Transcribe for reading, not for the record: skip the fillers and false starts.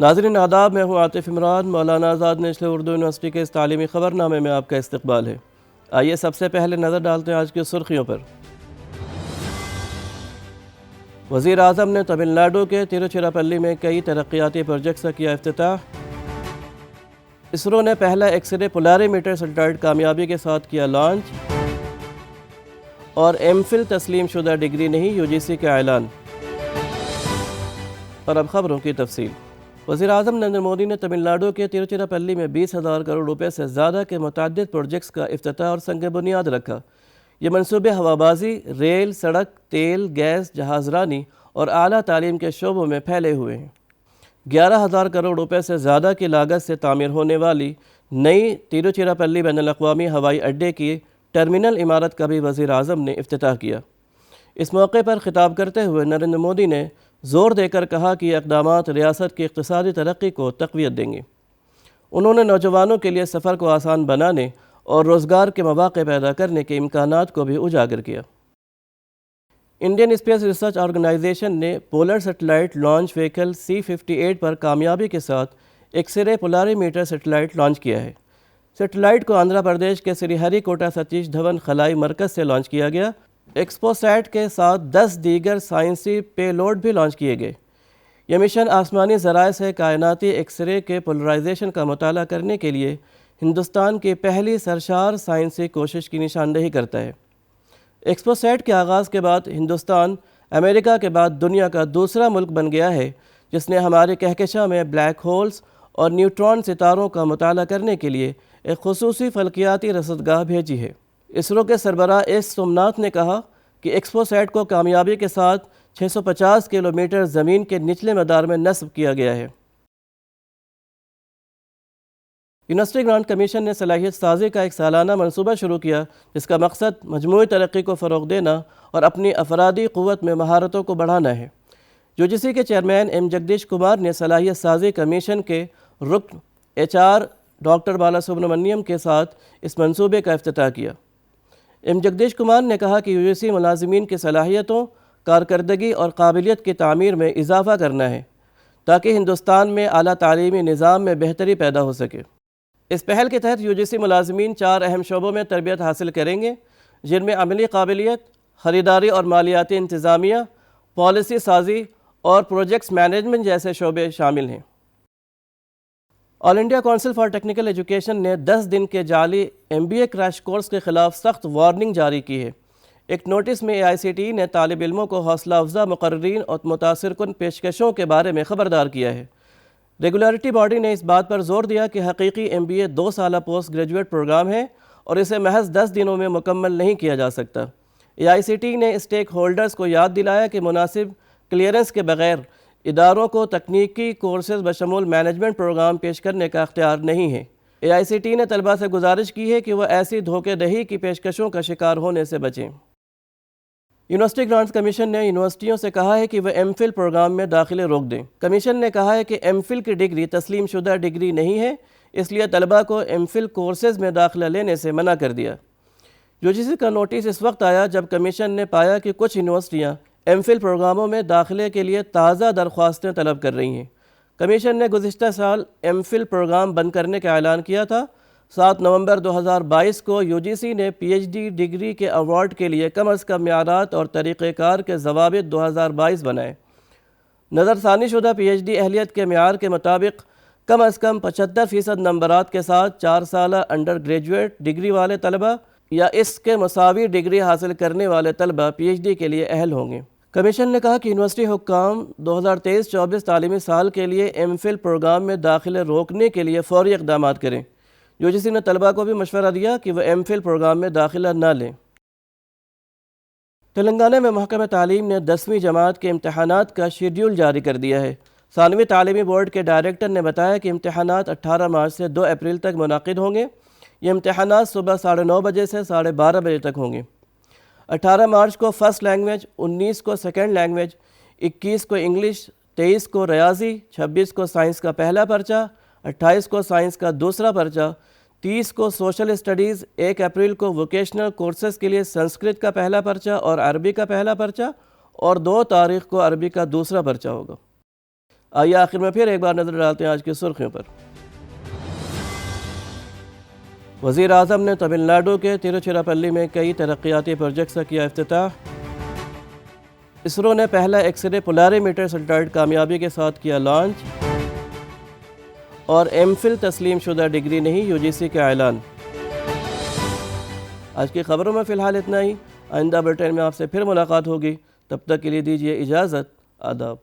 ناظرین آداب، میں ہوں عاطف عمران۔ مولانا آزاد نیشنل اردو یونیورسٹی کے اس تعلیمی خبرنامے میں آپ کا استقبال ہے۔ آئیے سب سے پہلے نظر ڈالتے ہیں آج کی سرخیوں پر۔ وزیر اعظم نے تمل ناڈو کے تروچیراپلی میں کئی ترقیاتی پروجیکٹس کا کیا افتتاح۔ اسرو نے پہلا ایکس رے پولاری میٹر سیٹلائٹ کامیابی کے ساتھ کیا لانچ۔ اور ایم فل تسلیم شدہ ڈگری نہیں، یو جی سی کا اعلان۔ اور اب خبروں کی تفصیل۔ وزیر اعظم نریندر مودی نے تمل ناڈو کے تروچیراپلی میں 20,000 کروڑ روپے سے زیادہ کے متعدد پروجیکٹس کا افتتاح اور سنگ بنیاد رکھا۔ یہ منصوبے ہوابازی، ریل، سڑک، تیل، گیس، جہاز رانی اور اعلیٰ تعلیم کے شعبوں میں پھیلے ہوئے ہیں۔ 11,000 کروڑ روپے سے زیادہ کی لاگت سے تعمیر ہونے والی نئی تروچیراپلی بین الاقوامی ہوائی اڈے کی ٹرمینل عمارت کا بھی وزیر اعظم نے افتتاح کیا۔ اس موقع پر خطاب کرتے ہوئے نریندر مودی نے زور دے کر کہا کہ یہ اقدامات ریاست کی اقتصادی ترقی کو تقویت دیں گے۔ انہوں نے نوجوانوں کے لیے سفر کو آسان بنانے اور روزگار کے مواقع پیدا کرنے کے امکانات کو بھی اجاگر کیا۔ انڈین اسپیس ریسرچ آرگنائزیشن نے polar satellite launch vehicle C-58 پر کامیابی کے ساتھ X ray پولاری metre satellite launch کیا ہے۔ سیٹلائٹ کو آندھرا پردیش کے سری ہری کوٹا ستیش دھون خلائی مرکز سے لانچ کیا گیا۔ ایکسپو سیٹ کے ساتھ 10 دیگر سائنسی پے لوڈ بھی لانچ کیے گئے۔ یہ مشن آسمانی ذرائع سے کائناتی ایکس رے کے پولرائزیشن کا مطالعہ کرنے کے لیے ہندوستان کی پہلی سرشار سائنسی کوشش کی نشاندہی کرتا ہے۔ ایکسپو سیٹ کے آغاز کے بعد ہندوستان امریکہ کے بعد دنیا کا دوسرا ملک بن گیا ہے جس نے ہمارے کہکشاں میں بلیک ہولز اور نیوٹران ستاروں کا مطالعہ کرنے کے لیے ایک خصوصی فلکیاتی رصدگاہ بھیجی ہے۔ اسرو کے سربراہ ایس سومناتھ نے کہا کہ ایکسپو سیٹ کو کامیابی کے ساتھ 650 کلومیٹر زمین کے نچلے مدار میں نصب کیا گیا ہے۔ یونیورسٹی گرانٹ کمیشن نے صلاحیت سازی کا ایک سالانہ منصوبہ شروع کیا جس کا مقصد مجموعی ترقی کو فروغ دینا اور اپنی افرادی قوت میں مہارتوں کو بڑھانا ہے۔ یو جی سی کے چیئرمین ایم جگدیش کمار نے صلاحیت سازی کمیشن کے رکن HR ڈاکٹر بالا سبرامنیم کے ساتھ اس منصوبے کا افتتاح کیا۔ ایم جگدیش کمار نے کہا کہ یو جی سی ملازمین کی صلاحیتوں، کارکردگی اور قابلیت کی تعمیر میں اضافہ کرنا ہے تاکہ ہندوستان میں اعلیٰ تعلیمی نظام میں بہتری پیدا ہو سکے۔ اس پہل کے تحت یو جی سی ملازمین 4 اہم شعبوں میں تربیت حاصل کریں گے جن میں عملی قابلیت، خریداری اور مالیاتی انتظامیہ، پالیسی سازی اور پروجیکٹس مینجمنٹ جیسے شعبے شامل ہیں۔ All India Council for Technical Education نے 10 دن کے جعلی MBA کریش کورس کے خلاف سخت وارننگ جاری کی ہے۔ ایک نوٹس میں AICTE نے طالب علموں کو حوصلہ افزا مقررین اور متاثر کن پیشکشوں کے بارے میں خبردار کیا ہے۔ ریگولیٹری باڈی نے اس بات پر زور دیا کہ حقیقی MBA 2 سالہ پوسٹ گریجویٹ پروگرام ہے اور اسے محض 10 دنوں میں مکمل نہیں کیا جا سکتا۔ AICTE نے اسٹیک ہولڈرز کو یاد دلایا کہ مناسب کلیئرنس کے بغیر اداروں کو تکنیکی کورسز بشمول مینجمنٹ پروگرام پیش کرنے کا اختیار نہیں ہے۔ AICTE نے طلباء سے گزارش کی ہے کہ وہ ایسی دھوکے دہی کی پیشکشوں کا شکار ہونے سے بچیں۔ یونیورسٹی گرانٹس کمیشن نے یونیورسٹیوں سے کہا ہے کہ وہ ایم فل پروگرام میں داخلے روک دیں۔ کمیشن نے کہا ہے کہ ایم فل کی ڈگری تسلیم شدہ ڈگری نہیں ہے، اس لیے طلباء کو ایم فل کورسز میں داخلہ لینے سے منع کر دیا۔ یو جی سی کا نوٹس اس وقت آیا جب کمیشن نے پایا کہ کچھ یونیورسٹیاں ایم فل پروگراموں میں داخلے کے لیے تازہ درخواستیں طلب کر رہی ہیں۔ کمیشن نے گزشتہ سال ایم فل پروگرام بند کرنے کا اعلان کیا تھا۔ 7 نومبر 2022 کو یو جی سی نے PhD ڈگری کے ایوارڈ کے لیے کم از کم معیارات اور طریقہ کار کے ضوابط 2022 بنائے۔ نظر ثانی شدہ PhD اہلیت کے معیار کے مطابق کم از کم 75% نمبرات کے ساتھ 4 سالہ انڈر گریجویٹ ڈگری والے طلبہ یا اس کے مساوی ڈگری حاصل کرنے والے طلبہ PhD کے لیے اہل ہوں گے۔ کمیشن نے کہا کہ یونیورسٹی حکام 2023-24 تعلیمی سال کے لیے ایم فل پروگرام میں داخلے روکنے کے لیے فوری اقدامات کریں۔ یو جی سی نے طلباء کو بھی مشورہ دیا کہ وہ ایم فل پروگرام میں داخلہ نہ لیں۔ تلنگانہ میں محکمہ تعلیم نے 10ویں جماعت کے امتحانات کا شیڈیول جاری کر دیا ہے۔ ثانوی تعلیمی بورڈ کے ڈائریکٹر نے بتایا کہ امتحانات 18 مارچ سے 2 اپریل تک منعقد ہوں گے۔ یہ امتحانات صبح 9:30 بجے سے 12:30 بجے تک ہوں گے۔ 18 مارچ کو فرسٹ لینگویج، 19 کو سیکنڈ لینگویج، 21 کو انگلش، 23 کو ریاضی، 26 کو سائنس کا پہلا پرچہ، 28 کو سائنس کا دوسرا پرچہ، 30 کو سوشل اسٹڈیز، 1 اپریل کو ووکیشنل کورسز کے لیے سنسکرت کا پہلا پرچہ اور عربی کا پہلا پرچہ، اور 2 تاریخ کو عربی کا دوسرا پرچہ ہوگا۔ آئیے آخر میں پھر ایک بار نظر ڈالتے ہیں آج کی سرخیوں پر۔ وزیر اعظم نے تمل ناڈو کے تروچیراپلی میں کئی ترقیاتی پروجیکٹس کا کیا افتتاح۔ اسرو نے پہلا ایکس رے پولاری میٹر سیٹلائٹ کامیابی کے ساتھ کیا لانچ۔ اور ایم فل تسلیم شدہ ڈگری نہیں، یو جی سی کا اعلان۔ آج کی خبروں میں فی الحال اتنا ہی۔ آئندہ بلیٹن میں آپ سے پھر ملاقات ہوگی، تب تک کے لیے دیجیے اجازت۔ آداب۔